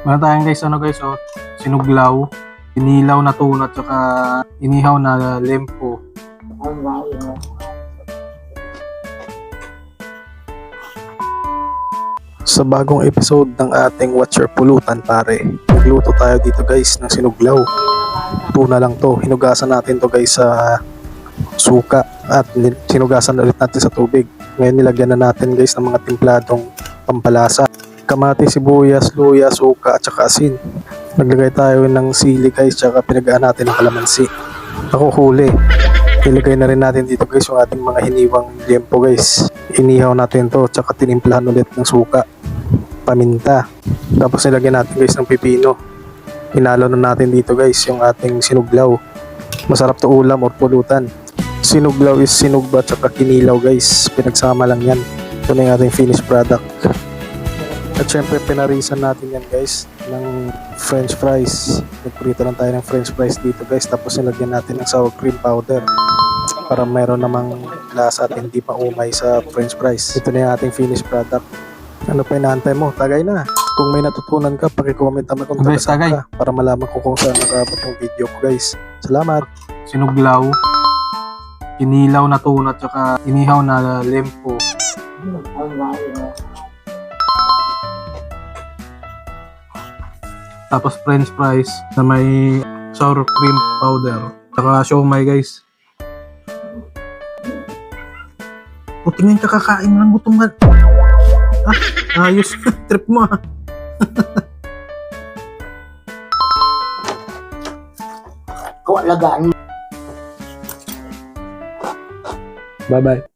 Meron tayong guys, ano guys, oh, sinuglaw, inilaw na tuna, tsaka inihaw na lempo. Sa bagong episode ng ating Watch Your Pulutan pare, nagluto tayo dito guys ng sinuglaw. Tuna lang to, hinugasan natin to guys sa suka at sinugasan ulit natin sa tubig. Ngayon nilagyan na natin guys ng mga templadong pampalasa. Kamatis, sibuyas, luya, suka at saka asin. Naglagay tayo ng sili guys, tsaka pinagaan natin ng kalamansi. Ako huli. Ilagay na rin natin dito guys yung ating mga hiniwang liempo guys. Inihaw natin to, tsaka tinimplahan ulit ng suka, paminta. Tapos nilagyan natin guys ng pipino. Hinalo na natin dito guys yung ating sinuglaw. Masarap to ulam or pulutan. Sinuglaw is sinugba tsaka kinilaw guys. Pinagsama lang yan. Ito na yung ating finished product. At syempre pinarisan natin yan guys ng french fries. Nagprito lang tayo ng french fries dito guys. Tapos nilagyan natin ng sour cream powder para meron namang lasa at hindi pa umay sa french fries. Ito na yung ating finished product. Ano pa inaantay mo? Tagay na. Kung may natutunan ka, paki-comment naman kung tagasaan ka para malaman ko kung saan nakabot yung video ko guys. Salamat! Sinuglaw, inilaw na tuna, tsaka inihaw na lempo. Tapos french fries na may sour cream powder. Tsaka siomay guys. O tingnan kakakain lang gutom ka. Ayos. Trip mo ah. Kawalagaan. Bye bye.